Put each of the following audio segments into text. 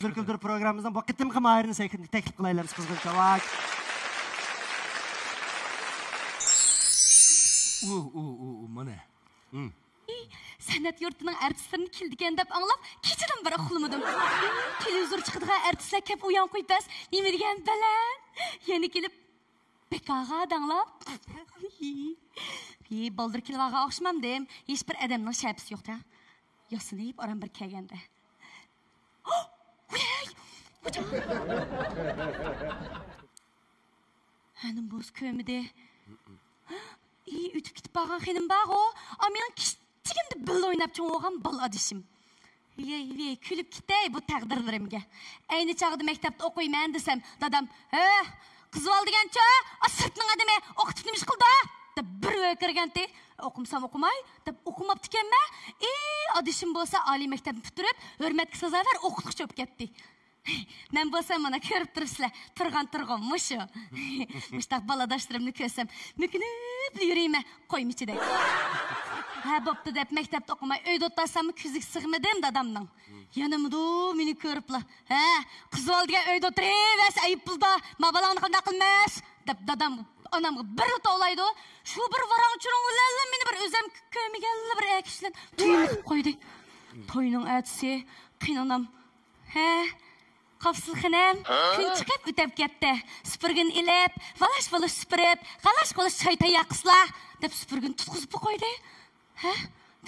Kültür programımızdan bu qitimqi mahirini teklif qilaylarmiz qizg'in chavak. Mana. San'at yurtining artistlarini keldigan deb anglab, kechirim bir uxlamadim. Televizor chiqadigan artistlar kep uyan qo'ypas, nima degan baland. Yana kelib bekaga danglab. Baldır kilvaga o'xshamamdim. Hech bir odamning shapisi yo'q-da. Yosinib oram bir kelganda. Hanım boz kömüde. İyi ütüp gitip bağın xenim bağı o. Amenin kichigimde bil oynap çoğuğan bal adışım. Külüp gitey bu taqdirlarimga. Ayni çağda mektepte okuyman desem, dadam, kızı ol degençe, sırtının adamı okutip nemiş kıldı. Da bir ökirgenti, okumsam okumay, da okumaptı kemme. Adışım bolsa Ali mektebini bitirip, hürmetli sazaver okutuk çöp getdi. Ben bolsam bana körüp turupsizlar, turgan muşu. Muştaq baladaşlarımni körsem, mükünüp yürüyme, koyum içide. Boptu dep mektepte okumay, öyde otlarsam küzük sığmadım dadamdan. Yanımda meni körüpla. Kızı ol degen öyde oturayves, ayıp bulda, ma balağını qanda qılmaz. Dep dadam anamga bir to'laydi. Shu bir varangchining ulanla meni bir o'zim ko'miganli bir akishlan tuyulib qo'ydi. To'yning atisi qiynanam. Qafsilxonam kun chiqib o'tib ketdi. Supurgin ilib, valash supurib, qalash choy tayaqislar deb supurgin tutqizib qo'ydi.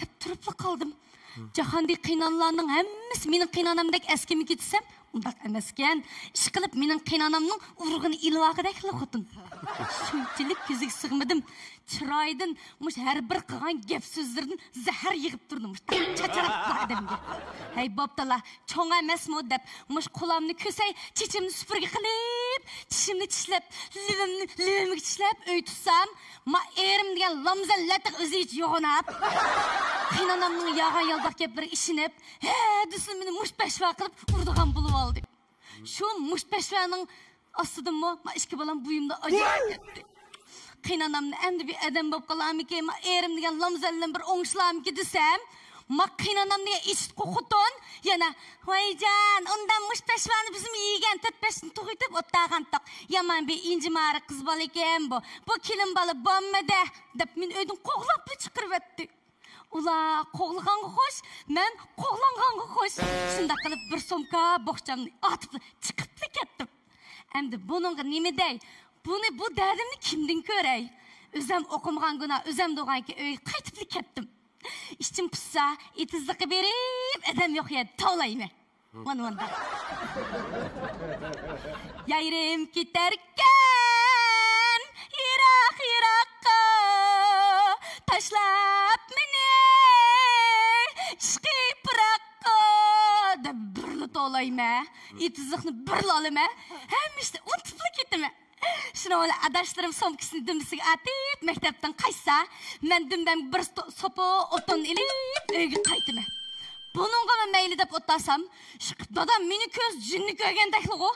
Deb turib qoldim. Jahonda qiynanlarning hammasi mening qiynanamdek eskimi ketsam, undaq emaskan. Ish qilib mening qiynanamning urug'ini ilvaqidek xotin. Shunchalik ko'ziga sig'madim. Chiroydan mush har bir qilgan gap so'zlardan zahar yig'ib turdim. Chacharab qo'ydimga. Hey bobtalar, cho'ng emasmi deb mush qo'lamni ko'say, chechimni supurgi qilib, tishimni tishlab, livimni tishlab uy tutsam, ma erim degan lamzallatiq o'zi hech yo'g'onab. Qiynanamning yag'an yaldoq gap bir ishinib, desam meni mush peshva qilib urdigan bo'lib oldi. Shu mush peshvaning ostidanmi, ma ishki balam buyimda ajab ketdi. Qiynanamni endi bir adam bo'lib qolamiki, ma erim degan lamzallan bir o'ngishlamiki desam, ma qiynanam degan eshit qo'qutun, yana voyjon, undan mush peshvani bizim yegan 4-5ni to'g'itib o'tag'antoq. Yaman bir injimari qiz bola ekan bu. Bu kelin bola bo'lmadi deb men uydan qo'g'lab chiqirib o'tdi. Ular qo'g'laganga xo'sh, men qo'g'langanga xo'sh. Shunda qilib bir somka boqchamni atib chiqib ketdim. Endi buningga nima dey? Bu derdimni kimdan ko'ray? O'zim o'qimagan guna, o'zim doğanki uy qaytib ketdim. İçim pissa, etizliqi berib, adam yo'q ya, to'layman. Mana. Yayrim ketarkan, yiroq-yiroqqa, tashlab meni, ishqi piroqqa, deb birni to'layman. Etizliqni birla olaman, hammishni unutib ketaman. Şuna öyle adaşlarım somkisini dümdüsüge atıp mektepten kaçsa, men dümden bir sopu otun ilip öygü kaytıma. Bununla ben meyli dep otlasam, dadam meni köz jinni köygen tekli o.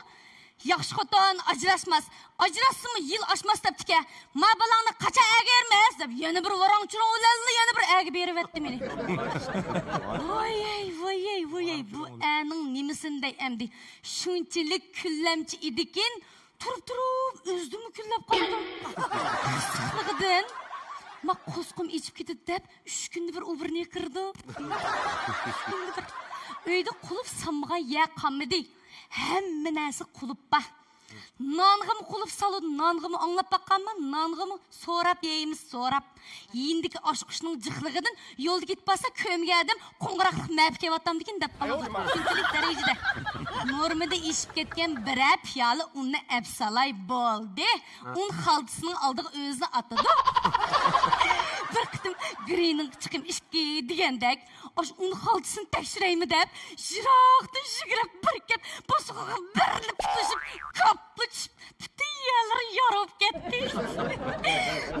Yaxşı xotin ajrasmaz, ajrasın mı yıl aşmaz deptike. Ma balağını kaça egermez dep, yeni bir varangçının ulanlı yeni bir egi berip etti meni. Voyey, bu anın nimisindey emdi. Şunçilik küllemçi idikin, Turup özümü küllep kaldım. Sıklıqdın. Ma qosqum içip ketip dep, 3 günde bir ubirine kırdı. Öyde qulup samıgan ya qamidi. Hemme nasi qulup ba. Nangımı qulup salıdı, nangımı anlap baqqanma, nangımı sorap yeyimiz sorap. Yendiki aşqışının cıqlığıdın yolda git basa kömge adam qoңғырaqlıq məpke vatam dikin dep qaldı. Şunçilik derecede. Normada işip ketken bir piyalı unni əpsalay boldi. Un xaldısının aldığı özünü atadı. Bir qitim greening çıkım işki degендek. Aş un xaldısını tekşireymi dep, jiraqdan jigirip bir kep, bosuğuğa birilip tutuşup, kaplı çip, bütün yerleri yarıp ketdi.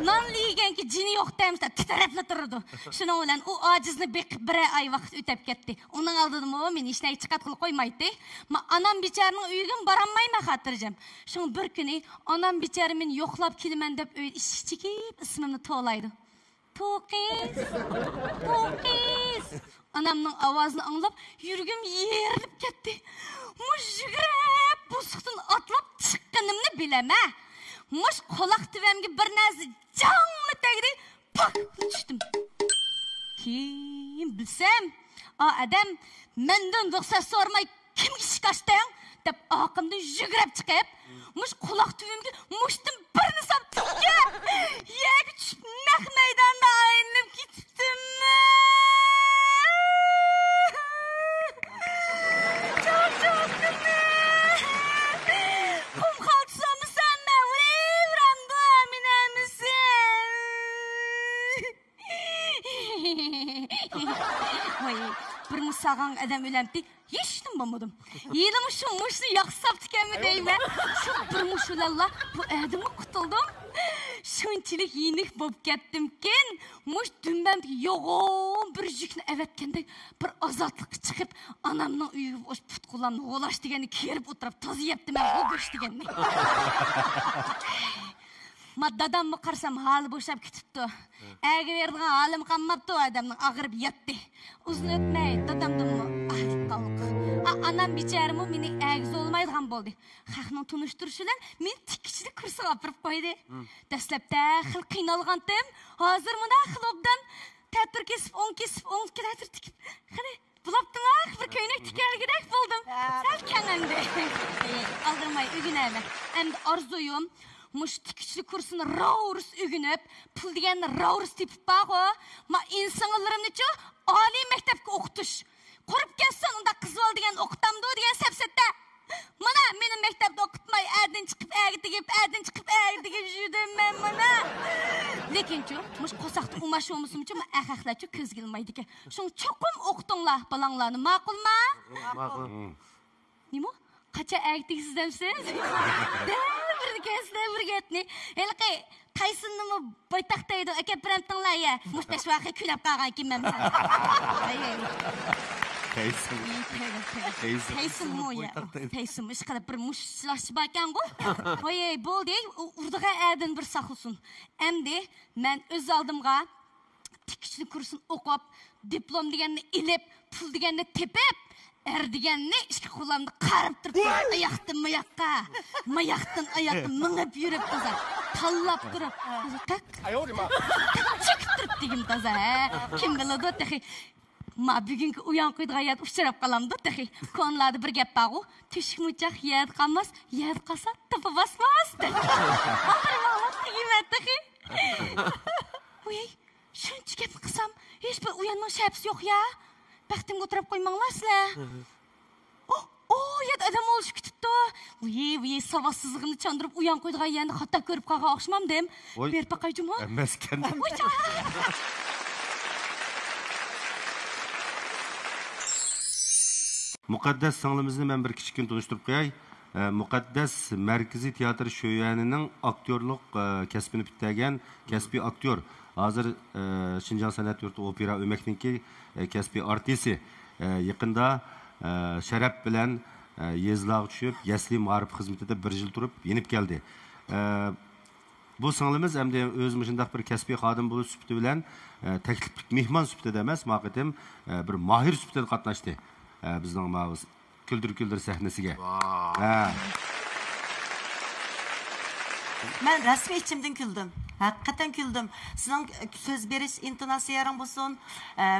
Nan ligen ki cini yo'q demişler, titrepli turdu. Şuna olan o acizni bekip bir ay vaqt ötep ketdi. Onun aldığım o meni işine çıqat qılıp qoymaydı. Ma anam biçarının uygun baranmayma xatırcam. Şun bir günü anam biçarı meni yo'qlab kelimen dep öyle iş çekip ismimni to'laydı. To'qiz. Anamның avazını anlap, yürgüm yerilip ketdi. Muş жүгіріп, бұсықтың атлап çıqqanımni bileme. Muş qolaq tüvemge bir нәрсе canlı tegdi, pak düştüm. Kim bilsem, adam menden ruxsat sormay kimga shikastang deb oqimda жүгіріп chiqib, mush qolaq tüvemge mushtim birini sap tikka. Yeg tushib naq maydonda aylanib ketibdim. Birini sağan adam ölemdi, yeştim bulmadım. Yedim şu muşunu yaksap tükenmi deyme. Şu bir muşularla bu adamı kutuldum. Şunçilik yenik bop kettimken, muş dümbemdi yoğun bir jükünü evetkendek bir azatlık çıkıp anamның үйі oş putkulan olaş degeni kerip oturup tazı yaptım ben o göç degeni. Dadam mı qarsam hali boşap ketipti. Ägi berdiğin halim qalmaptı o adamның ağırıp yattı. Uzun ötmey dadamdan mı ahlik qalıq. Anam biçarımı meni ägiz olmaydigan boldu. Xaqның tunuşturuşulan meni tikkichilik kursiga apırıp qoydu. Dastlabda xil qiynalgandim. Hozir mına xil obdan ta'tir kesip, on ta'tir tikip. Qani bulaptım bir köynek tikelgidek buldum. Sal kenandi. Aldırmay ügünäme. Endi arzuyum muş tikişli kursunu raurus ügünüp, pul degenini raurus tepip bağı. Ma insanlarımni ço ali mektepke okutuş. Korup gelsen onda kız ol degen okutamdı o degen sepsette. Mana benim mektepte okutmay, erden çıkıp erden jüdüm ben mana. Lekin ço, muş kosaqtı umaşı olmuşum ço, ma ahaqlar ço köz gelmaydı ki. Şun çokum okutunla balanglarını, maqul ma? Maqul. Nimo? Qaça erkek demsiniz? Bir getni. Elqi Taysınımı baytaktaydı, eke premtanlar ya. Muhteşvaqı külap qalğan kim ben. Taysın mı ya? Taysın iş qilib bir mushlaşib ekan go. Voy, bo'ldi, urdiga adin bir saqılsın. Endi men öz aldımga tikishli kursun o'qib, diplom deganni ilib, pul deganni tepib, deganni ishga qo'limni qarib turib, mayaqdan oyoqqa minib yurib toza, tallab turib, tak. Chiqib turib degim toza, kim biladi tahi. Ma bugungi uyan qo'ydigan hayat uchrab qolamdi tahi. Konlarda bir gap bor-ku, teshik muchaq yad qolmas, yad qolsa topa basmas. Alloh tegmat tahi. Voy, shuncha gap qilsam, hech bir uyanning shapsi yo'q ya. Baxtimga o'tirib qo'ymanglar sizlar. Yad adam olishib ketibdi. Voy, savodsizligimni chandırib uyan qo'ydigan yanni xato ko'rib qolgan o'xshamdim. Berib baqayjimi? Emaskan. Muqaddas singlimizini men bir kichikkin tunishtirib qo'yay. Muqaddas Markaziy teatr sho'yanining aktyorlik kasbini bitlagan kasbiy aktyor. Hozir Şinjan san'at yurti opera o'makniki kasbiy artisti. Yaqinda sharaf bilan yezlag'i tushib, yasli ma'rif xizmatida 1 yil turib, yenib keldi. Bu singlimiz hamda o'z shunday bir kasbiy xodim bo'lish sifati bilan takliflik mehmon sifatida emas, maqatim bir mahir sifatida qatnashdi. Bizning mavuz küldür sahnesiga. Ben resmi içimden güldüm. Hakikaten güldüm. Sizin söz beriş intonasiyalarım olsun,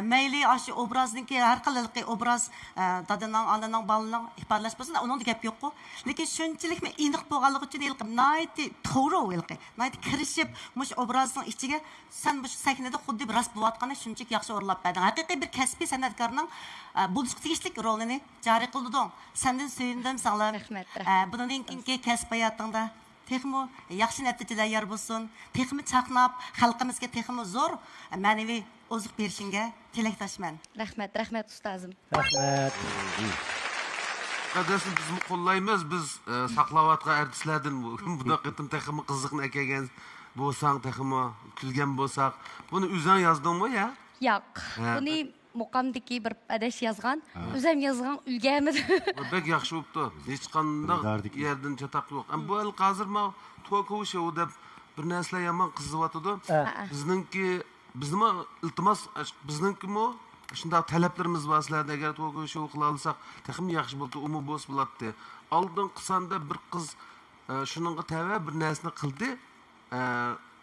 meyli aşı obrazdaki her kılıklı obraz dadının, ananın, balının ifadalaş olsun. Onun da gap yok ku. Lakin şunçilik mi inik boğalık için ilk naiti doğru ilk. Naiti kirişip muş obrazın içine sen bu sahnede xuddi bir rast bulatkanı şunçik yaxşı orlap verdin. Hakiki bir kasbi sanatkarının buluşuk tegişlik rolünü cari kıldın. Senden söyledim sana. Bunun inkinki kasb hayatında texmi yaxshi natijalar yor bo'lsin, texmi chaqnab, xalqimizga texmi zo'r ma'naviy oziq berishingga tilakdoshman. Rahmat ustozim. Rahmat. Qadasini biz qo'llaymiz, biz saqlavatgan artistlardan bunda qitim texmi qiziqni akagan bo'lsang, texmi kulgan bo'lsak, buni o'zing yozdingmi ya? Yo'q. Buni muqamdagi bir adash yozgan, o'zim yozgan ulgamidi. Bek yaxshi bo'libdi. Hech qanday yerdan chataq yo'q. Bu hal hozir ma to'kovish deb bir narsalar yomon qizyapti. Bizningki iltimos bizningkimi shunday talablarimiz bor sizlarda agar to'y show qila olsak texim yaxshi bo'ldi umi bo's bo'ladi oldin qisanda bir qiz shuningga tava bir narsani qildi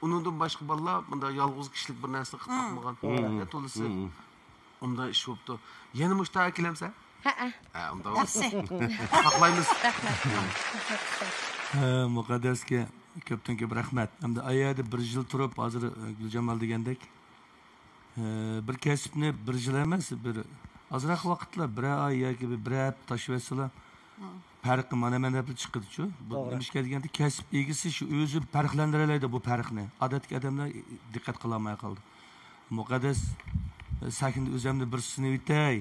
undan boshqa bolalar bunda yolg'iz kishilik bir narsa qilib taqmagan to'lisi unda ish bo'libdi yana mushta kelamsa unda Yaxshi. saqlaymiz Muqaddasga ko'pdan ko'p rahmat. Hamda ayada bir yil turib, hozir Guljamal degandek bir kasbni bir yil emas, bir ozroq vaqtlar, bir oy yoki bir hafta tashlaysalar farqi mana deb chiqadi-ku. Bu nima deganda kasb egisi shu o'zi farqlantiradi bu farqni. Odatdagi odamlar diqqat qila olmay qoldi. Muqaddas sakin o'zimni bir sinib o'tay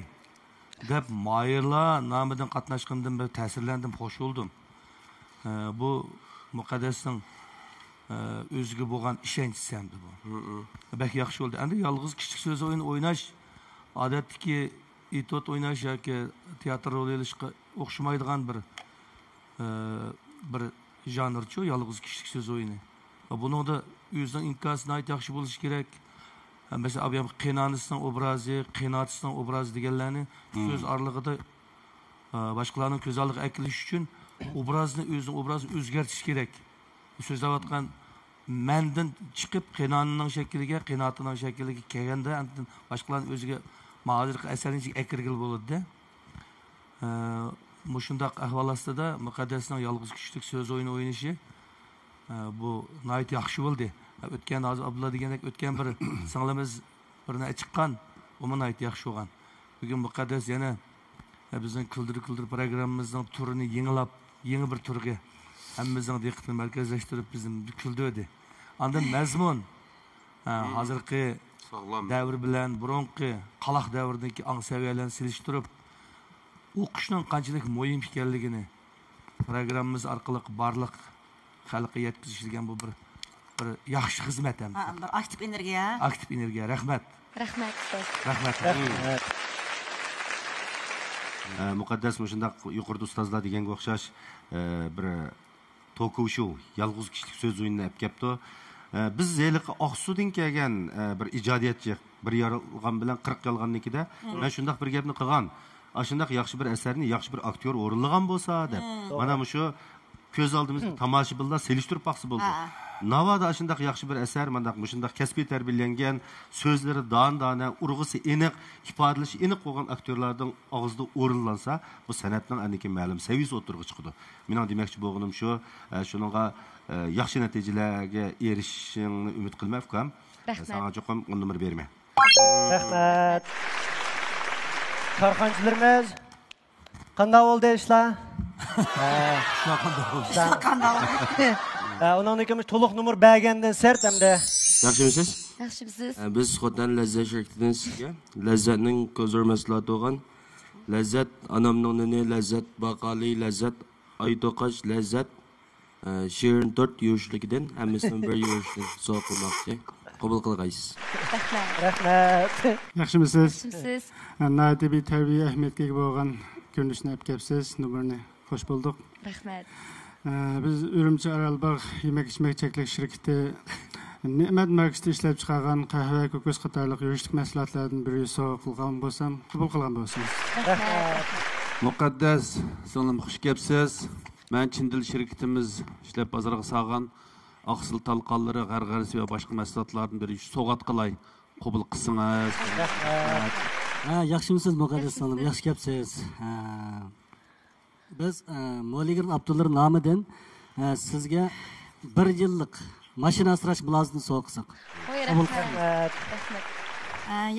deb mayirlar nomidan qatnashgandan bir ta'sirlandim, xo'sh bo'ldim. Bu Muqaddasning o'ziga bo'lgan ishonchi hamdi bu. Bak yaxshi bo'ldi. Endi yolg'iz kichik so'z o'ynash odatdagi itot o'ynash yoki teatr rol o'ynashga o'xshamaydigan bir janrchi yolg'iz kichik so'z o'yini. Buningda o'zining imkoniyati yaxshi bo'lishi kerak. Mesela abiyam qiynanisning obrazi, qiynatisning obrazi deganlarni so'z oralig'ida boshqalarning ko'z oldiga akilish uchun obrazni o'zgartirish kerak. So'zlayotgan mandan chiqib qiynaning shakliga, qiynotining shakliga kelganda boshqalarning o'ziga ma'zur asarning akirgil bo'ladi-da. Mushundaq ahvol ostida Muqaddasning yolg'iz kichik so'z o'yini o'ynashi bu nihoyat yaxshi bo'ldi. O'tgan hozir Abdulla degandek o'tgan bir singlimiz birni chiqqan, u nihoyat yaxshi bo'lgan. Bugun Muqaddas yana bizning kuldir programmamizning turini yangi bir turga hammamizning diqqatini markazlashtirib bizni kuldirdi. Andan mazmun hozirgi davr bilan burunqi qaloq davridagi ong saviyalarni silishtirib o'qishning qanchalik muhim ekanligini programmamiz orqali barliq xalqqa yetkazishgan bu bir yaxshi xizmat ham. Bir aktiv energiya. Aktiv energiya. Rahmat. Rahmat. Rahmat. Muqaddas shundaq yuqorida ustozlar deganga o'xshash bir to'kuv show, yolg'iz kishilik so'z o'yinini olib kelibdi. Biz Zeliqa Oqsudin kelgan bir ijodiyatchi, bir yaralgan bilan 40 yolg'annikida men shundaq bir gapni qilgan. Ashundaq yaxshi bir asarni yaxshi bir aktyor o'rinlagan bo'lsa deb. Mana shu ko'z oldimizda tomoshabinlar selishtirib baqsi bo'ldi. Navoda ashundaq yaxshi bir asar, mandaq shundaq kasbiy tarbiyalangan, so'zlari don-dona, urg'isi aniq, ifodalashi aniq bo'lgan aktyorlarning og'zida o'rinlansa, bu san'atning aniki ma'lum saviyasi o'tirg'i chiqadi. Mening demoqchi bo'lganim shu, shuningga yaxshi natijalarga erishishingni umid qilmayman. Sana cho'qim numar berma. Rahmat. Korxonchilarimiz qanday bo'ldi ishlar? Onun ikimiz to'liq numar bergandan sert hamda. Yaxshimisiz? Yaxshimisiz? Biz Xotan Lazzat shirkatidan sizga lazzatning ko'zir mahsuloti bo'lgan lazzat anamning nini lazzat baqali lazzat aytoqash lazzat shirin tort yuvishligidan hammasidan bir yuvishdan savob qilmoqchi. Qabul qilgaysiz. Rahmat. Yaxshimisiz? Yaxshimisiz? Natibi tarbiya ahamiyatga bo'lgan ko'rinishni olib kelibsiz. Numarni xush bo'ldik. Rahmat. Biz Urumchi Aralbog' yemak-ichmak cheklanish shirkati Ne'mat markazida ishlab chiqargan qahva, ko'kos qatorliq yurishlik mahsulotlardan biri sovg'a qilgan bo'lsam, qabul qilgan bo'lsangiz. Muqaddas, singlim xush kelibsiz. Men Chindil shirkatimiz ishlab bozorga solgan oqsil talqonlari, g'arg'arisi va boshqa mahsulotlardan biri sovg'at qilay. Qabul qilsangiz. Yaxshimisiz Muqaddas singlim, yaxshi kelibsiz. Biz Mo'ligir Abdullar nomidan sizga 1 yillik mashina asrash mulozimini sovg'a qilsak. Rahmat.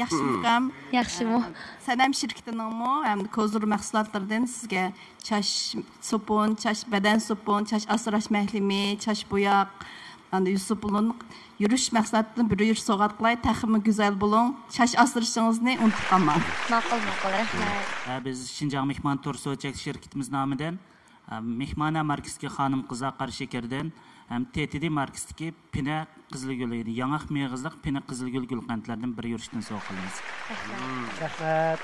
Yaxshi muqam. Yaxshimi? Sanam shirkatiningmi hamda ko'zir mahsulotlaridan sizga chash sopun, chash badan sopun, chash asrash mahlimi, chash bo'yoq, endi Yusupulun yurish mahsulotidan bir yurish sovg'a qilay, taximi go'zal bo'ling. Chash asrishingizni unutib qolmang. Ma'qul, rahmat. Biz Şinjan Mehmon Tursochak shirkatimiz nomidan Mehmona markaziga xonim Qizlar Qarashakardan ham TTD markazidagi Pina Qizilgul, yangi meg'izliq Pina Qizilgul gulqandlardan bir yurishdan sovg'a qilamiz. Rahmat.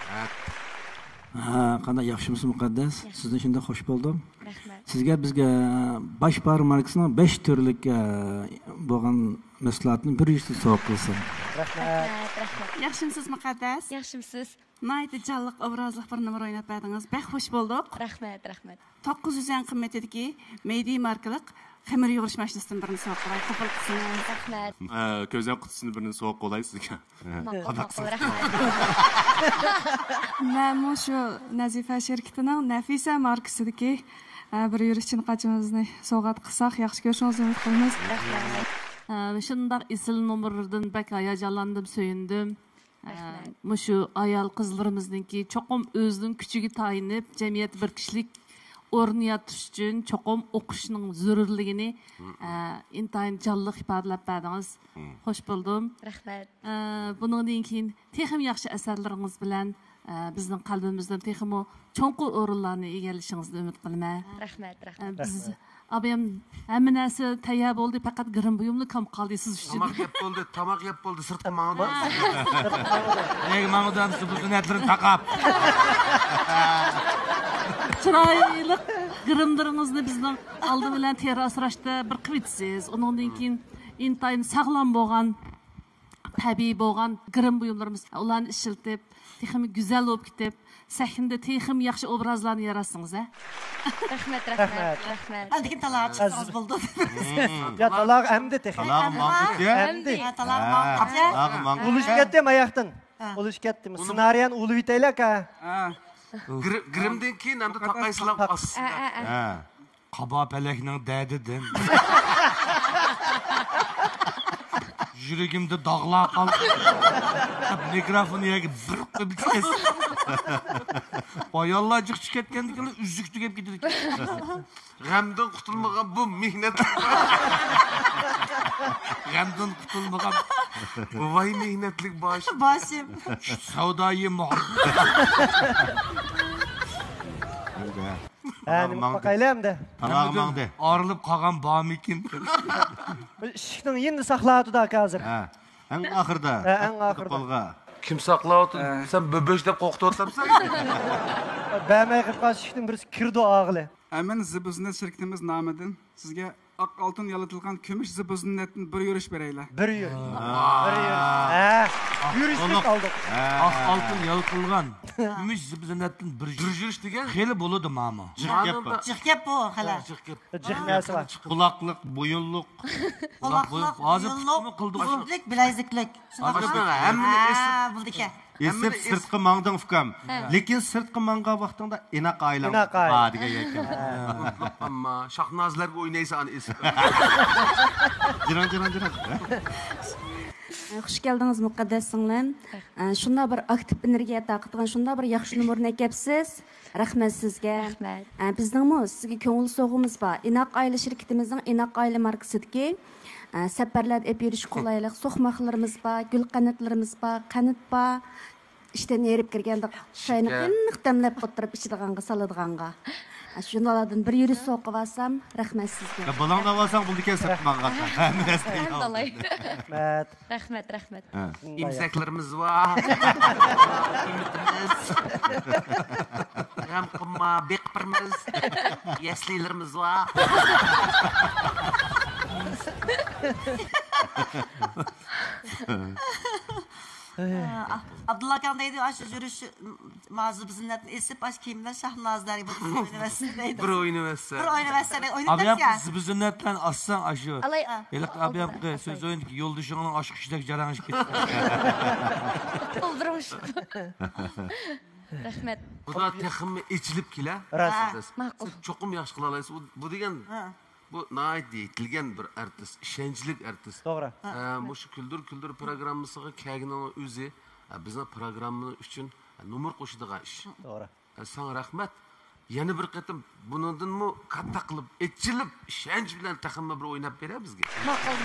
Qanday yaxshimisiz Muqaddas? Sizni shunda xush bo'ldim. Rahmat. Sizga bizga Bosh bar markasining 5 turlik bo'lgan mahsulotni bir yuzta savob qilsin. Rahmat. Yaxshimisiz Muqaddas? Yaxshimisiz. Naydi canlıq obrazlıq bir numara oynab berdiniz. Bək xoş bulduk. Rahmat. 900 yen qimmatidagi Meydi markaliq ximir yug'irish mashinasidan birini sovg'a qilay. Qabul qilsangiz. Rahmat. Ko'zan qutisini birini sovg'a qilay sizga. Rahmat. Men shu Nazifa şirketining Nafisa markasidagi bir yurishchini qachimizni sovg'a qilsak, yaxshi ko'rishingizni umid qilamiz. Rahmat. Shundoq isil nomerlardan bak hayajonlandim, söyündim. Mushu ayol qizlarimizningki cho'qim o'zining kuchiga tayinib, jamiyat bir kishilik o'rni yatish uchun cho'qim o'qishning zarurligini intayin jonliq ifodalab berdingiz. Xo'sh bo'ldim. Rahmat. Bundan keyin texim yaxshi asarlaringiz bilan bizning qalbimizdan teximo cho'nqur o'rinlarni egallashingizni umid qilaman. Rahmat. Biz abim hamma narsa tayyor bo'ldi, faqat girim buyumli kam qoldi siz uchun. Tamoq yeb bo'ldi, sirtqa mangdi. Nega mangdan siz netlarini taqab. Chiroyli girimlaringizni bizning oldi bilan teri asrashda bir qivitsiz. Undan keyin intayin sog'lom bo'lgan, tabiiy bo'lgan girim buyumlarimiz ularni ishiltib, texmi go'zal bo'lib ketib, sahnada texim yaxshi obrazlarni yaratsangiz, ha? Rahmat. Lekin talaq chiqsangiz bo'ldi. Ya talaq hamdi texim. Talaq mangdi. Talaq mangdi. Uluş ketdi mayaqdan. Uluş ketdi. Ssenariyan ulub etaylik ha. Girimdan keyin hamda taqaysilab as. Qaba pelekning dadidan. Yuragimda dog'lar qoldi. Mikrofonni yagi bir qo'yib kes. Ayollar jiqchi ketgandikin uzuk tugab ketdi. G'amdan qutulmagan bu mehnat. G'amdan qutulmagan voy mehnatlik boshim. Savdoyi Bakaylamda. Talaq mangdi. Arilib qolgan bormikin? Ishning endi saqlayotdi hozir. Eng oxirda. Eng oxirda. Kim saqlayotdi? Sen böböş deb qo'rqityapsan? Bämay qilib qolishning birisi kirdi og'li. Amin Zibuznet şirketimiz nomidan sizga oq oltin yalatilgan kumush Zibuznetni bir yurish beraylar. Bir yurish. Yurishlik oldik. Oq oltin yalatilgan kumush Zibuznetni bir yurish degan xeli bo'ladi ma'no. Jiqgap bu, xala. Jiqnasi bor. Quloqliq, bo'yinliq. Hozir qildik. Bilaziklik. Hammani buldika. Esib sirtqi mangding ukam. Lekin sirtqi manga vaqtingda inoq aylan. degan ekan. Ammo Shahnozlarga o'ynaysan esib. Jiran. Xush geldiniz Muqaddas singlim. Shunda bir aktiv energiya taqitgan shunda bir yaxshi numurni kelibsiz. Rahmat sizga. Bizning sizga ko'ngil so'g'imiz bor. Inoq oila shirkatimizning Inoq oila markasidagi safarlar ep yurish qulaylik, so'qmoqlarimiz bor, gul qanotlarimiz bor, qanot bor. İşten yerib kirganda çayni qanaq damlab qo'tirib ichadiganga saladiganga. Şunlardan bir yurish so'qib olsam, rahmat sizga. Balangda olsang bo'ldi ekan sirtmanga. Rahmat. İmsaklarimiz var. Ümitimiz. Gam qilma, beqpirmiz. Yaslilarimiz var. Abdullah Kan deydi, aşı yürüyüş mazı bizimle esip aş kimler Şahnazlar gibi üniversitedeydi. Bir üniversite. Oynadınız ya. Abi bizimle aslan aşı. Elak abi söz oyundu ki yol dışının aşk işlek jarangış ketdi. Oldurmuş. Rahmat. Bu da texmi içilib kela. Ma'qul. Cho'qim yaxshi qila olasiz. Bu degan bu nayt deyilgan bir artist, ishonchli artist. To'g'ri. Mushu kuldur programmasiga kelganning o'zi bizning programma uchun numar qo'shadigan ish. To'g'ri. Sana rahmat. Yana bir qatim bundan katta qilib, etchilib, ishonch bilan taxmi bir o'ynab beradi bizga. Ma'qul.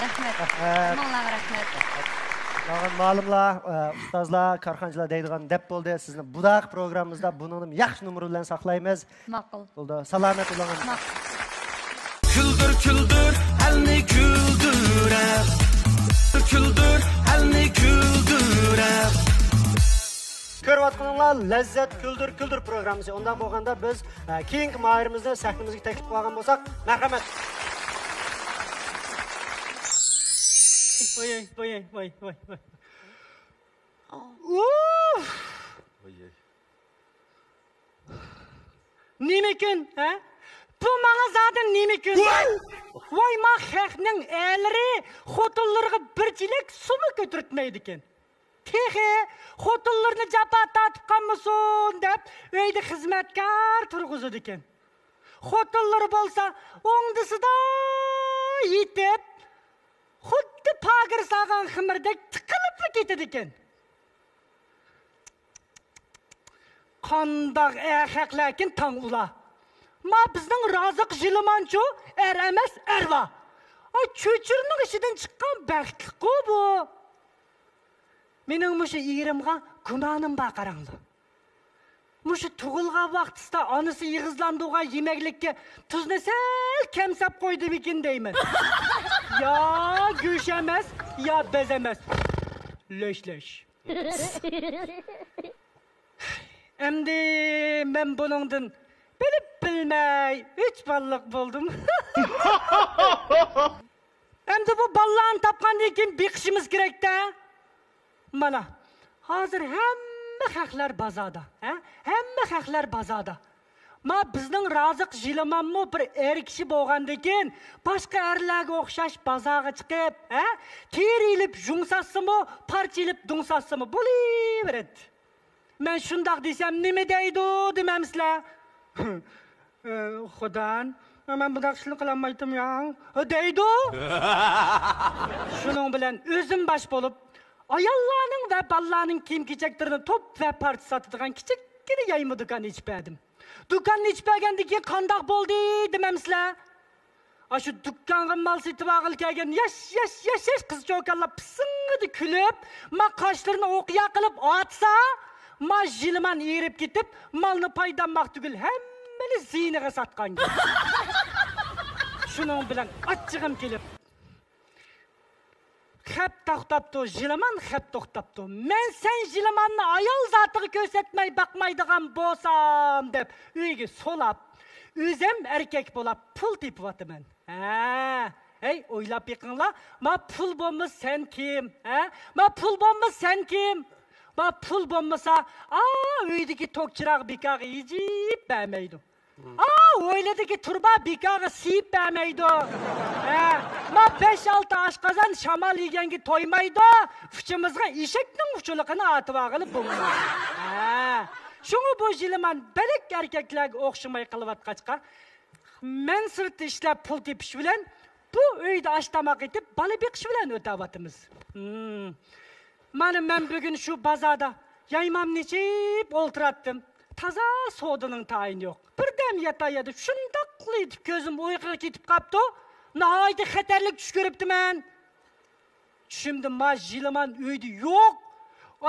Rahmat. Mo'llar rahmat. Ma'lumlar, ustozlar, korxonchilar deydigan deb bo'ldi. Sizni budaq programmamizda buni yaxshi numar bilan saqlaymiz. Ma'qul. Bo'ldi. Salomat bo'ling. Küldür elni küldürep. Küldür elni küldürep. Ko'rayotganlar Lazzat Küldür programmasi. Undan bo'lganda biz keyingi mayrimizni sahnamizga taklif qilgan bo'lsak, marhamat. Voy. Nimekin, ha? Bu bana zaten nimekin. Vay ma xalqning elleri xotinlarga bir chilak suvi ko'tartmaydi ekan. Tehe xotinlarni japa tatib qolmasin deb uyda xizmatkor turg'izadi ekan. Xotinlar bo'lsa o'ngdisida yetib xuddi pagir sağan ximirdek tiqilib ketadi ekan. Qandaq xalqlarkin tang ula. Ma bizning Razıq Jilimancho er emas erva. Ay cho'chirning ishidan chiqqan baxtli bu. Mening mushu yerimga gumonim bor qaranglar. Mushu tug'ilgan vaqtida onasi yig'izlanduga yemeklikka tuzni sal kamsab qo'ydi ekan deyman. Ya go'sh emas, ya bez emas. Lesh. Endi men buningdan bilib bilmay 3 balliq bo'ldim. Endi bu ballarni topgandan keyin beqishimiz kerak-da. Mana hozir hamma xalqlar bozorda, ha? Hamma xalqlar bozorda. Ma bizning Razıq Jilimanmo bir er kishi bo'lgandan keyin boshqa erlarga o'xshash bozorga chiqib, ha? Terilib jungsasimi, parchilib dungsasimi bo'laveradi. Men shundoq desam nima deydi demamsizlar? Xudan, men bunday ishni qilolmaydim ya. Deydi. Shuning bilan o'zim bosh bo'lib, ayollarning va bolalarning kiyim-kechaklarini top va parcha sotadigan kichikgina yayma do'kon ichpadim. Do'konni ichpagandan keyin qandoq bo'ldi demamsizlar? Shu do'konga mal sotib olib kelgan yash qiz-cho'kanlar pisingidi kulib, ma qoshlarini o'qiya qilib otsa, ma Jiliman erib ketib, malni paydanmoq tugul hammani ziyniga sotgan. Shuning bilan achchig'im kelib. Xap to'xtabdi, Jiliman xap to'xtabdi. Men sen Jilimanni ayol zotiga ko'rsatmay baqmaydigan bo'lsam deb uyga solab, o'zim erkak bo'lib pul tepibataman. Ey, o'ylab yiqinglar. Ma pul bo'lmas sen kim? Ma pul bo'lmas sen kim? Ma pul bo'lmasa, uydagi to'kchiroq bekaga yejib bermaydi. O'yladiki turba bekaga siyib bermaydi. Ma 5-6 oshqozon shamol yeganga to'ymaydi. Fuchimizga eshakning uchiligini atib olib bo'lmaydi. Shunga bu Jiliman bilik erkaklarga o'xshamay qilayotqachqa, men sirtda ishlab pul tepish bilan bu uyda oshtamoq etib, bola beqish bilan o'tavatimiz. Men bugun shu bozorda yaymamni ichib o'ltiratdim. Taza sodaning tayini yo'q. Birdan yatayadi, shundoq qilib ko'zim uyquga ketib qopti. Nihoyat xatarlik tush ko'ribdiman. Tushimda ma Jiliman uyda yo'q.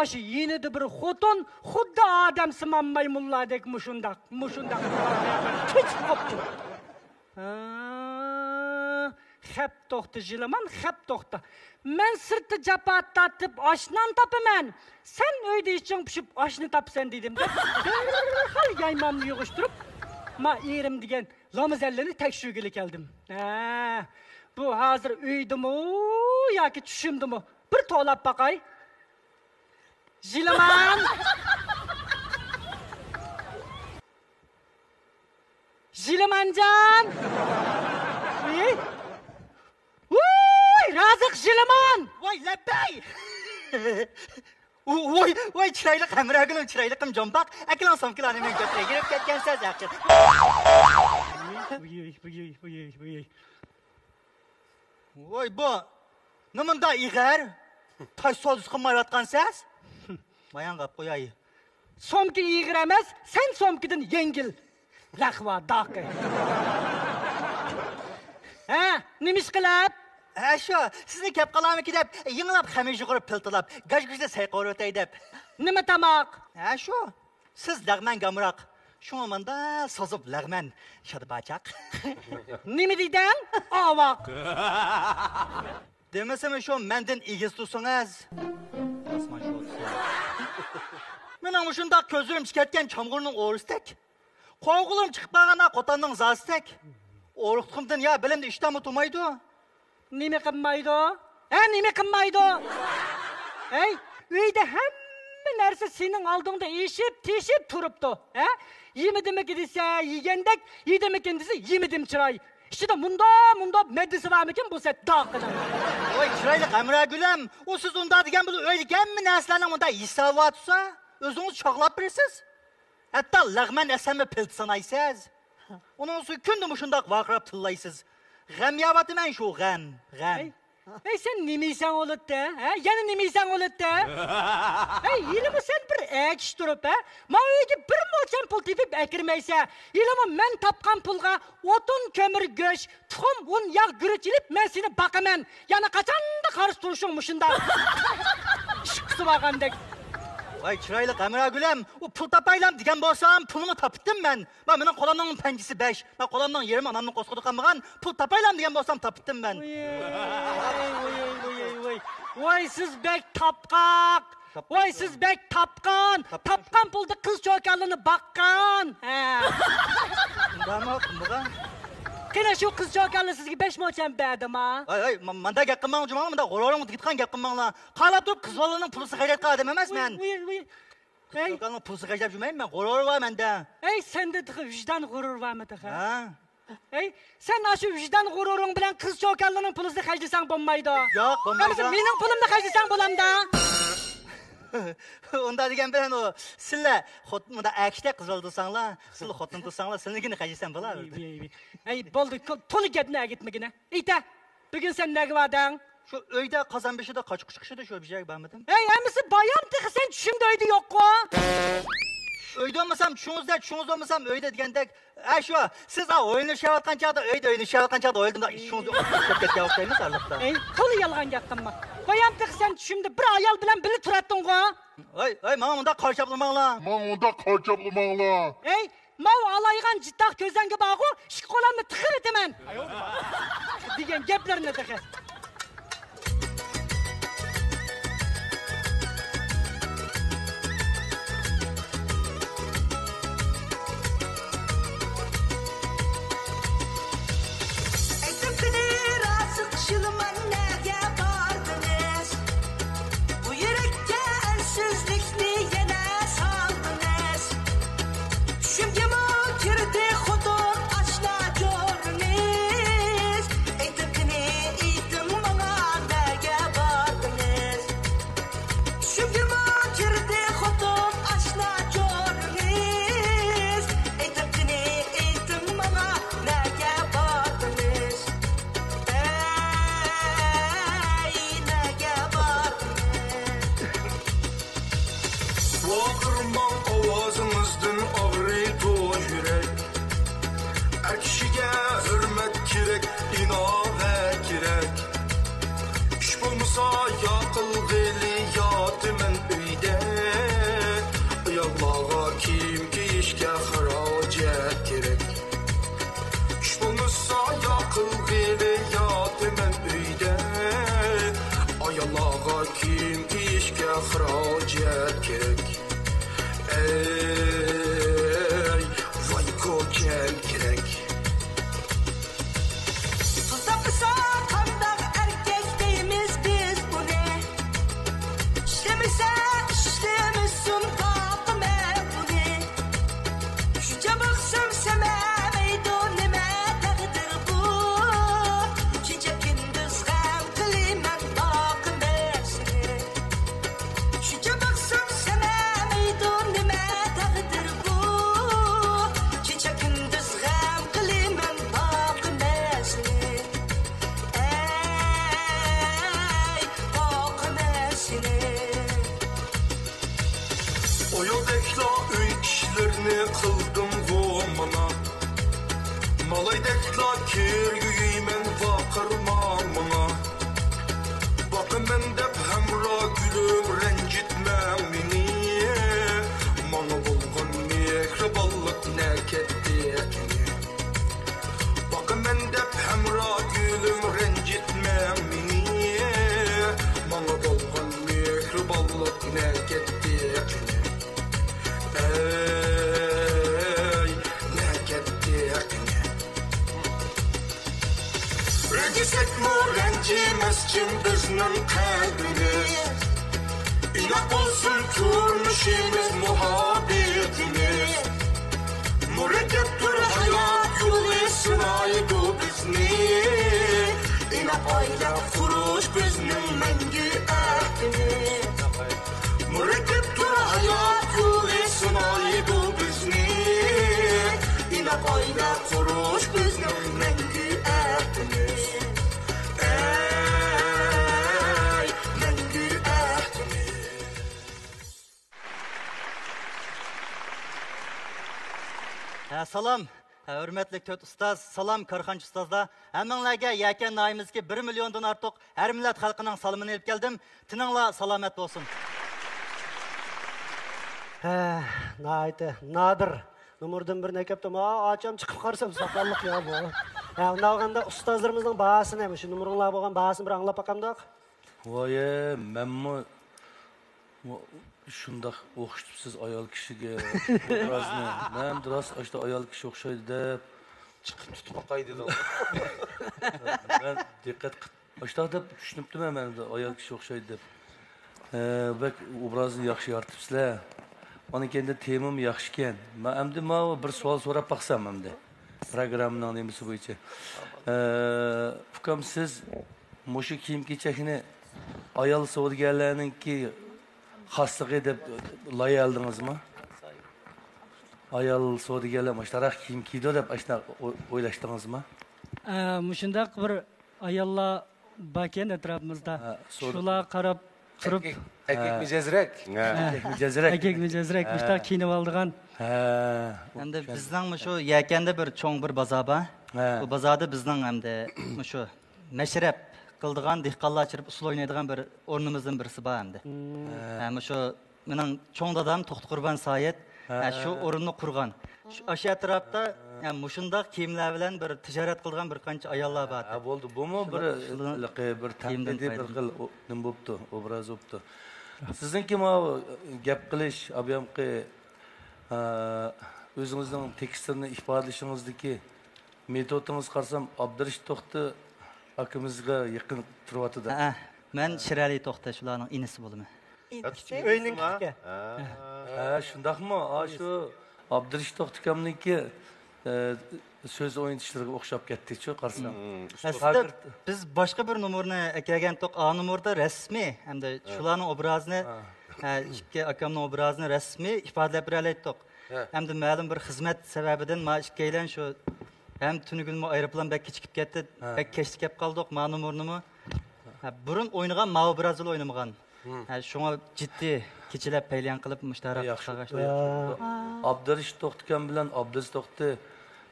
Oshi yenida bir xotin, xuddi odam siman maymunlardek mushundaq. Kech qopti. Xap to'xta Jiliman, xap to'xta. Men sirtda japat tatib oshnan topaman. Sen uyda iching pishib oshni topsan dedim deb. Hal yaymamni yig'ishtirib, ma erim degan lomizallani tekshirgili keldim. Bu hozir uydimi yoki tushimdimi? Bir to'lab baqay. Jiliman. Jilimanjon. Razıq Jiliman! Voy, labbay! Voy, chiroyli qamragim, chiroyli qimjonbaq, akilon somkilarni men ko'tga girib ketgansiz, yaxshi. Voy, bu nimanda ig'ar? Tosh so'z qilmayotgansiz? Bayan qilib qo'yay. Somki ig'ir emas, sen somkidan yengil. Laqva daqi. Nima ish qilib? Shu, sizni kep qalamiki deb, yinglab xamish yug'urib piltilab, gaj-gajda sayqor o'tay deb. Nima tamoq? Shu, siz lag'man gamroq. Shu manda sozib lag'man shadbachaq. Nima deydan? Ovoq. Demasam shu mendan egiz tusingiz. Osmon shu. Mening shundoq ko'zim chiqatgan chamg'urning o'risdak. Qo'g'ulim chiqib qolganda qo'tanning zastak. O'riqtimdan ya bilimni ishdan o'tmaydi. Nima qilmaydi? Nime qilmaydi? Uyda hamma narsa sening oldingda eshib-teshib turibdi. Yemidimi desa, yegandek, yedimikin desa, yemedim chiroy. İşte munda meddesi var mıkin bu set dağıqıdan. Oy, çıraylı Qamra Gülüm, o siz onda degen bunu öylegen mi nəslənin onda isava atsa, özünüz çoxlap birisiz. Hatta lağmen esemi piltsanaysiz. Onun suyu kündüm uşundaq vaqrab tıllaysız. Gəm yavatı mən şu gəm. Sen nimiysen olup da, yani nimiysen olup da. Yine mi sen bir ekş durup, ma öyle bir moçan pul tipip ekirmeyse, yine mi men tapkan pulga otun, kömür, göç, tuğum, un, yağ, gürüç ilip men seni bakamen. Yani kaçan da karış duruşunmuşunda. Şıksı bakandek. Vay çıraylı Qamra Gülüm, o pul tapaylam degen bolsam pulumu tapıttım ben. Bak benim kolamdan pencisi 5. Bak kolamdan 20 anamın koskodu kalmagan pul tapaylam degen bolsam tapıttım ben. Vay siz bek tapkak. Vay siz bek tapkan. Tapkan pulda kız çoğalını bakkan. Dama kumbuğa. Kene şu kız çoğalı sizge 5 moçan berdim ha. Ay, manda gakınman ucumağın, manda gororum gitkan gakınmanla. Qalap durup kız balının pulusu qayrat qadım emas men. Çoğalının pulusu qayrap jümeyim ben, goror var mende. Sende vicdan gurur var mı dığı? Sen nasıl vicdan gururun bilen kız çoğalının pulusunu qayrasan bolmaydı. Yok, bolmaydı. Menin pulumda qayrasan bolam da. Onda degen bilen o, sille munda akişte kızıldırsanlar, sille xotun tutsanlar, seninkini qayrasan bolar. Boldu, tolu gedine gitmegine. İte, bugün sen ne gıvadın? Şu öyde kazan beşi de kaç kuşkışı da şöyle bir şey vermedim. Hemisi bayan tıkı sen şimdi öyde yok ko. Öyde olmasam, çuğuz olmasam öyde digendek. Şu, siz oyunu şavatkan çağda, öyde oyunu şavatkan çağda oyldum da şuğuz ketke yoktayımız arlıkta. Tolu yalgan yaktın mı? Bayan tıkı sen şimdi bir ayal bilen bili turattın ko. Bana onda karşıplımağla. Mav alaygan ciddak gözden gibi ağu, şikolamı tıkır etemen. Digen geplerine tıkır. desekmi ranjimas kim bizning qalbimiz. İnaq olsun turmuşimiz, muhabbetimiz. Murakkabdir hayot yo'li sinaydi bizni. İnaq oila qurish bizning mangu ahdimiz. Murakkabdir hayot yo'li sinaydi bizni. İnaq oila qurish bizning mangu ahdimiz. Ey mangu ahdimiz. Salam, hürmetli töt ustaz, salam karxanç ustazlar. Həminlərə yəkən nayımız ki 1 milyondan artıq hər millət xalqının salamını elib gəldim. Tininglar salamet olsun. Nadir. Numurdan bir nekeptim. Açam çıkıp qarsam saqlanlıq ya bu. Unalğanda ustazlarımızın bahası neymiş? Şu numurunlar bolğan bahasını bir anlap bakamdaq. Voye, menmi şundaq oxşitibsiz ayol kishiga birozni. Men biroz ashta ayol kishi o'xshaydi deb chiqib tutib qo'y dedim. Men diqqat ashta deb tushunibdim men ayol kishi o'xshaydi deb. Bak obrazni yaxshi yoritibsizlar. Onun kendi temim yaxshi ekan. Men endi bir savol so'rab baqsam endi. Programmaning nemasi bo'yicha. Ukam siz mushu kiyim-kechakni ayol savdogarlarninki xasligi deb loyiha oldingizmi? Ayol savdogarlar mushtarak kiyim kiydi deb ashna o'ylashdingizmi? Mushundaq bir ayollar bakan atrofimizda. Shular qarab turib Erkek mijazrak. Erkek mijazrak mushtaq kiyinib oldigan. Endi bizning shu yakanda bir cho'ng bir bozor bor. Bu bozorda bizning hamda shu mashrab qildigan dehqonlar chirib usul o'ynaydigan bir o'rnimizdan birisi bor endi. Shu mening cho'ng dadam To'xti Qurban Soyat shu o'rinni qurgan. Shu atrofda mushundaq kiyimlar bilan bir tijorat qilgan bir qancha ayollar bor. Bo'ldi. Bumi bir tamdidi bir xil nim bo'pti, obraz bo'pti. Sizningki gap qilish, abyamqi o'zingizning tekstilni ifodalashingizdagi metodingiz qarsam Abdurish To'xti akimizga yaqin turyapti-da. Men Shirali To'xti shularning inisi bo'laman. Uyning kichiki. Shundaqmi? Shu Abdurish To'xti akamniki söz o'yintishlariga o'xshab ketdi-ku qarsam. Aslida biz boshqa bir numurni akagan to'q A numurda rasmiy hamda shularning obrazini ikki akamning obrazini rasmiy ifodalab beraylik. Hamda ma'lum bir xizmat sababidan ma ikkaylan shu hem tunugunmu aeroplan bek kechikib ketdi, bek kechdi kelib qoldik ma numurnimi. Burun o'ynagan ma obrazini o'ynamagan. Shunga jiddiy kechilab paylan qilib mushtarak qilishdi. Abdurish To'xti kam bilan Abdurish To'xti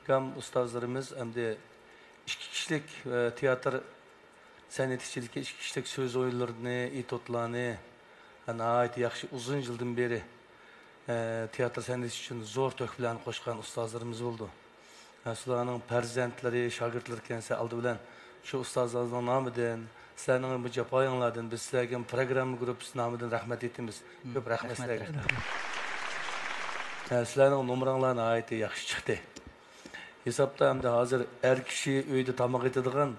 kam ustozlarimiz hamda ikki kishilik teatr san'at ichidagi ikki kishilik so'z o'yinlarini, etotlarni anayt yaxshi uzun yildan beri teatr san'ati uchun zo'r to'k bilan qo'shgan ustozlarimiz bo'ldi. Sizlarning farzandlari, shogirdlar ekansa oldi bilan shu ustozlarning nomidan, sizlarning bu jafoinglardan biz sizlarga programma gruppasi nomidan rahmat aytamiz. Ko'p rahmat sizlarga. Sizlarning nomeringlarni aytdi yaxshi chiqdi. Hesapda hamda hozir er kishi uyda tamoq etadigan,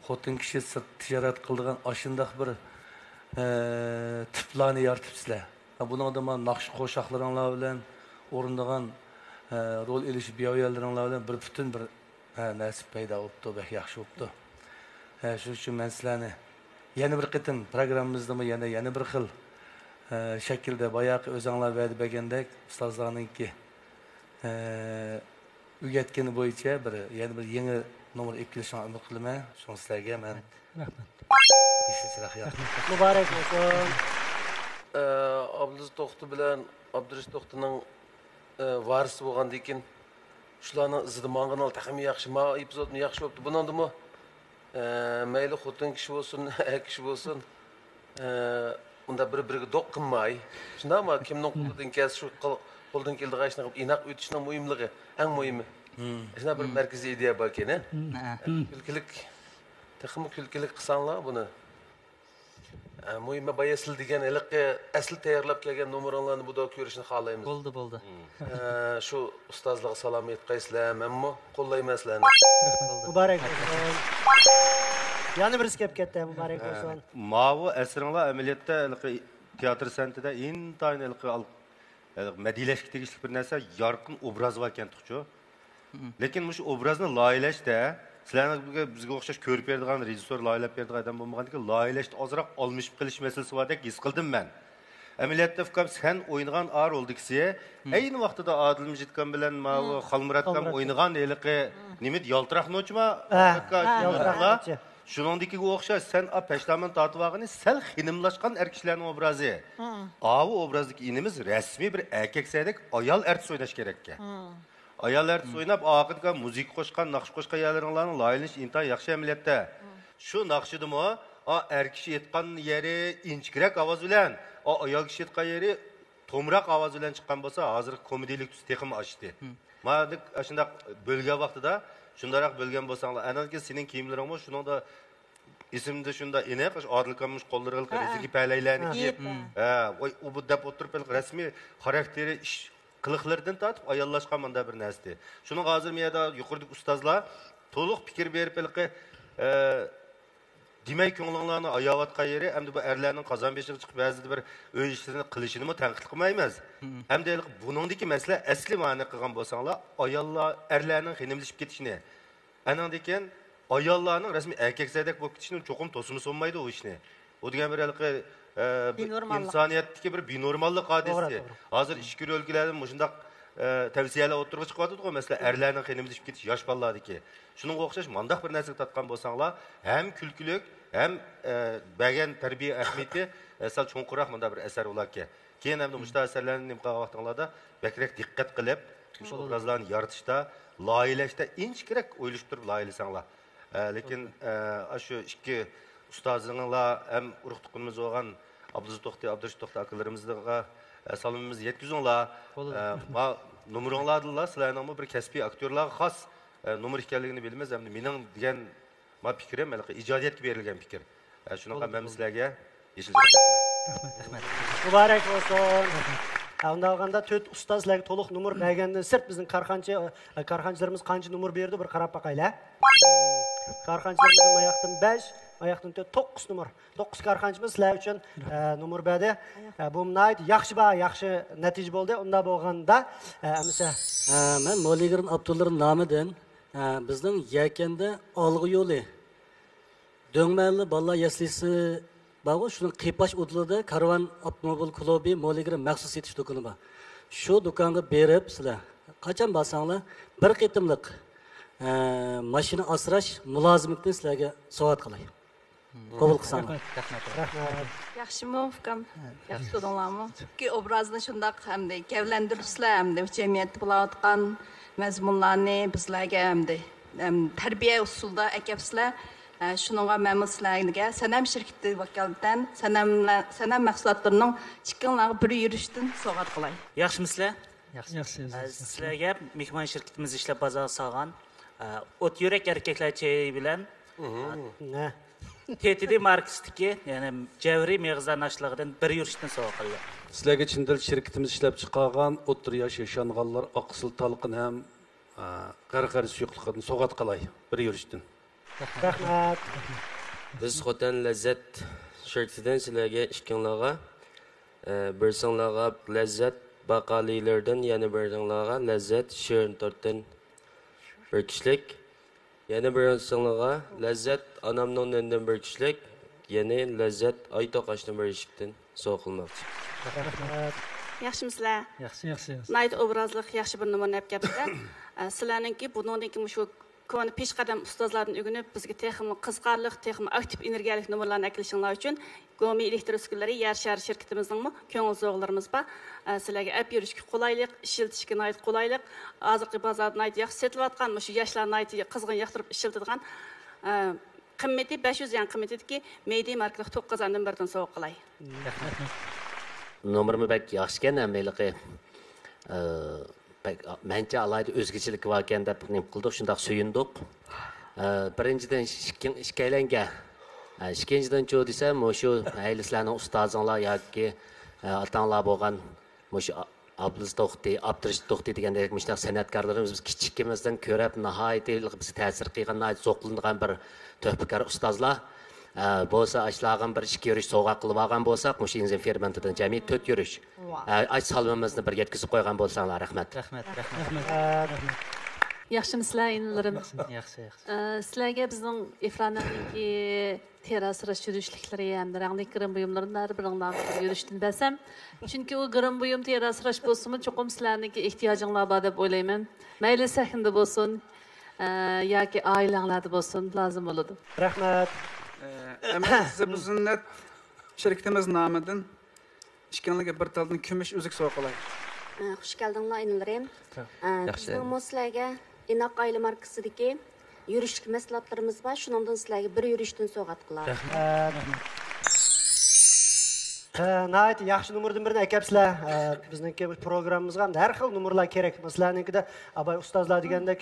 xotin kishi tijorat qiladigan ashundaq bir tiplarni yaratibsizlar. Buningda men naqsh qo'shoqlaringlar bilan o'rindagan rol elish biyoyalaringlar bilan bir butun bir nasib paydo bo'ldi, bek yaxshi bo'ldi. Shuning uchun men sizlarni yana bir qitim programmamizda yana bir xil shaklda boyaqi o'zinglar va'da bergandek ustozlarninki o'rgatgani bo'yicha yana bir yangi nomer eklashni umid qilaman. Shuni sizlarga men rahmat. Muborak bo'lsin. Abdurish To'xti bilan Abdurish To'xtining varisi bo'lgandan keyin shularning izida mang'anal taxmi yaxshi, ma epizodni yaxshi bo'libdi. Buningdimi mayli xotin kishi bo'lsin, kishi bo'lsin, unda bir-biriga do'q qilmay, shundaqmi? Kimning qo'lidan kelsa shu qo'ldan keldigan ishni qilib inoq o'tishning muhimligi, eng muhimi. Shuna bir markaziy ideya bor ekan, kulkilik, taxmi kulkilik qilsanglar buni. Muhimi bayasıl degan iliqqa asl tayyorlab kelgan nomeringlarni bu da ko'rishni xohlaymiz. Bo'ldi. Shu ustozlarga salom aytqaysizlar, menmi qo'llayman sizlarni. Muborak bo'lsin. Yana birisi kelib ketdi, muborak bo'lsin. Mavu əsrinlər əməliyyatda teatr sənətində intayın mədiyləşki tegishli bir narsa yarqın obraz var ekan tuqchu. Lekin mush obrazni loyilashda sizlarga bizga o'xshash ko'rib beradigan rejissor loyilab beradigan odam bo'lmagandan loyilashda ozroq olmishib qilish masalasi bordek his qildim men. Amaliyotda fikrim sen o'ynagan roldikisi ayni vaqtida Adil Mijitkan bilan Xalmuratkan o'ynagan eliqi nimit yaltiroq nochma shuningdek o'xshash sen peshtamin tatibag'ini sal xinimlashgan erkishlarning obrazi. Avu obrazdagi inimiz rasmiy bir erkaksadek ayol artist o'ynash kerak ekan. Ayol artist o'ynab oxirida muzik qo'shgan, naqsh qo'shgan ayollarning loyilish intayin yaxshi amaliyotda. Shu naqshidimi erkish aytgan yeri inchkirak ovoz bilan, ayol kishi aytgan yeri to'mroq ovoz bilan chiqqan bo'lsa, hozir komediyalik tus texim ochdi. Mana shunday bo'lgan vaqtida shundaroq bo'lgan bo'lsanglar, anaqki sening kiyimlaringmi shuningda ismda shunda iniq Odilkanmish qo'llariga qilib palaylarni kiyib, u bu deb o'tirib rasmiy xarakteri ish qiliqlardan tortib ayollashgan manda bir narsa. Shuning hozir miyada yuqoridagi ustozlar to'liq fikr berib demak ko'ngillarni ayayotgan yeri hamda bu erlarning qozon beshiga chiqib ba'zida bir uy ishlarini qilishini tanqid qilmaymiz. Hamda buningdagi masala asli ma'no qilgan bo'lsanglar, ayollar erlarning xinimlashib ketishini, anandekan ayollarning rasmiy erkaksadek bo'lib ketishini cho'qim to'simi solmaydi u ishni. U degan bir insoniyatdagi bir binormallik hodisasi. Hozir ishki o'lkalarda shundaq tavsiyalar o'tirib chiqyapti-ku, masalan, erlarning xinimlashib ketish yosh bolalardagi. Shunga o'xshash mandaq bir narsa tatgan bo'lsanglar, ham kulkilik, ham bagan tarbiya ahamiyati sal cho'nqiroq manda bir asar ularga. Keyin ham mushta asarlarni nim qilgan vaqtinglarda bakrak diqqat qilib, shu obrazlarni yaratishda, loyilashda inchkirak o'ylashib turib loyilasanglar. Lekin shu ikki ustozinglar ham urug'tuqimiz bo'lgan Abdurashid To'xta akalarimizga salomimizni yetkazinglar. Nomeringlardilar sizlarning bir kasbiy aktyorlarga xos nomer ekanligini bilamiz. Hamda mening degan fikrim ijodiyatga berilgan fikr. Shunaqa men sizlarga yeshil rahmat. Muborak bo'lsin. Unda olganda 4 ustozlarga to'liq nomer bergandan sirt bizning karxanchilarimiz qancha nomer berdi bir qarab baqaylar. Karxanchilarimizning oyoqdan 5, oyoqdan 9 nomer. 9 karxanchimiz sizlar uchun nomer berdi. Bu yaxshi natija bo'ldi. Unda bo'lganda men Mo'ligirin Abdullarning nomidan bizning Yakanda olg'i yo'li Do'ngmalli bolalar yaslisi bor, shuning qipash o'tlida Karvan avtomobil klubi Mo'ligirin maxsus setish do'koni bor. Shu do'konga berib sizlar qachon bo'lsanglar bir qitimliq mashina asrash mulozimlikni sizlarga soat qilay. Qabul qilsanglar. Rahmat. Yaxshimi, ukam? Yaxshi ko'rdinglarmi? Ki obrazni shundaq hamda gavlantirishlar hamda jamiyatda bo'layotgan mazmunlarni bizlarga hamda tarbiya usulida akabsizlar. Shuningga men sizlarga Sanam shirkati vakolidan Sanam mahsulotlarining chiqqanlarga bir yurishdan so'g'at qilay. Yaxshimisizlar? Yaxshi. Sizlarga mehmon shirkatimiz ishlab bozor solgan o't yurak erkaklar chayi bilan TTD markasdagi, ya'ni Javriy Meg'izlar nashligidan bir yurishdan sovg'a qildi. Sizlarga Chindil shirkatimiz ishlab chiqargan o'ttir yosh yashanganlar oqsil talqin ham qarqari suyuqligidan sovg'at qilay bir yurishdan. Rahmat. Biz Xotan Lazzat shirkatidan sizlarga ishkinglarga birsinglarga Lazzat baqalilardan yana birsinglarga Lazzat Shirin tortdan bir kishilik, yana birsinglarga Lazzat anamning nonidan bir kishilik, yana Lazzat Aytoqashdan bir eshikdan sovg'a qilmoqchi. Rahmat. Yaxshimisizlar? Yaxshi. Nayt obrazlik yaxshi bir namunani olib kelibdi. Sizlarningki buningki shu ko'ni peshqadam ustozlardan o'rganib bizga texnik qiziqarli, texnik aktiv energiyalik nomerlarni akilishinglar uchun Gomi elektr uskunalari yer shahar shirkatimizning ko'ngil zo'g'larimiz bor. Sizlarga olib yurishga qulaylik, ishlatishga nayt qulaylik, hozirgi bozorda nayt yaxshi setilayotgan, shu yoshlar nayt qizg'in yoqtirib ishlatadigan qimmati 500 yan qimmatidagi Meydi markali 9 dan birdan sovg'a qilay. Nomerimi bak yaxshi ekan, ameliqi Bence alayda özgeçilik varken de nim qildik, shundoq suyundik. Birinchidan ishkaylangan ikkinchidan chu desam shu sizlarning ustozinglar yoki otanglar bo'lgan shu Abdulaziz To'xti, Abdurish To'xti degandek müştaq san'atkorlarimiz biz kichikimizdan ko'rib nihoyatda bizga ta'sir qilgan, zo'qlangan bir töhbakor ustozlar. Bo'lsa ashlag'an bir 2 yurish sovg'a qilib olgan bo'lsak, shu inzin fermentidan jami 4 yurish. Ay salvimizni bir yetkazib qo'ygan bo'lsanglar, rahmat. Rahmat. Yaxshimisizlar, inlarim? Yaxshi. Sizlarga bizning ifronatdagi terasrash yurishliklari hamda rangli girim buyumlarini har biringlar yurishdan bilsam, chunki u girim buyum terasrash bo'lsa-mu, cho'qim sizlarniki ehtiyojinglar bor deb o'ylayman. Mayli sahnada bo'lsin, yoki oilanglarda bo'lsin, lozim bo'ladi. Rahmat. Siz Zinnat şirketimiz nomidan ishkanlarga bir taldan kumush uzuk sovg'a qilay. Xush keldinglar, inlarim. Bizning sizlarga Inoq oila markasidagi yurishlik mahsulotlarimiz bor. Shuningdan sizlarga bir yurishdan sovg'a qilamiz. Nəhayət yaxşı numurdan birini əkəbsizlər. Bizniki proqramımızga hər xil numurlar kerak. Məsələninkide abay ustazlar degəndək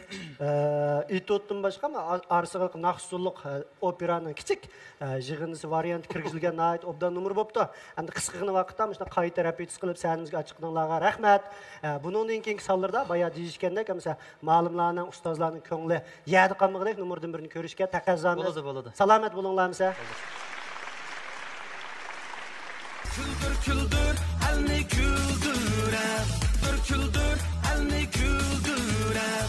İTOT'dan başqa ama arısıqlıq, naqsulluq operanın kiçik yığınısı variant kirgizilgan nəhayət obdan numur bopdu. Əmdə qısqığını vaqtda məşə qayta repetis qılıb sənimizə açıqdınlarga rəhmət. Bunun keyinki sallarda baya deyişkəndək məsəl malumlarning, ustazlarning ko'ngli yadi qalmaqdək numurdan birini ko'rishga taqazzamiz. Bo'ladi. Salomat bo'linglar məsəl. Küldür küldür elni küldürem. Küldür elni küldürem.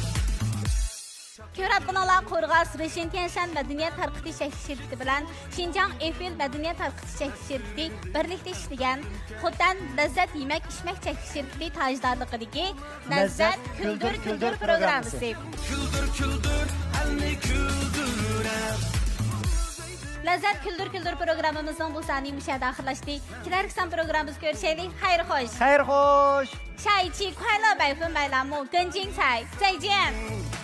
Ko'rib bunalar Qo'rg'os Reshen Kenshan madaniyat tarqitish shirkati bilan Shinjang Eiffel madaniyat tarqitish shirkati birlikda ishlagan Xotan Lazzat yemak ichmak chekish shirkati tajdorligidagi Lazzat Küldür Küldür programmasi. Küldür küldür elni küldürem. Lazzat Küldür Küldür programımızın bu saniye müşahede ahırlaştı. Kilerlik san programımız görüşelim. Hayır hoş. Hayır hoş. 下一期快乐百分百栏目更精彩，再见。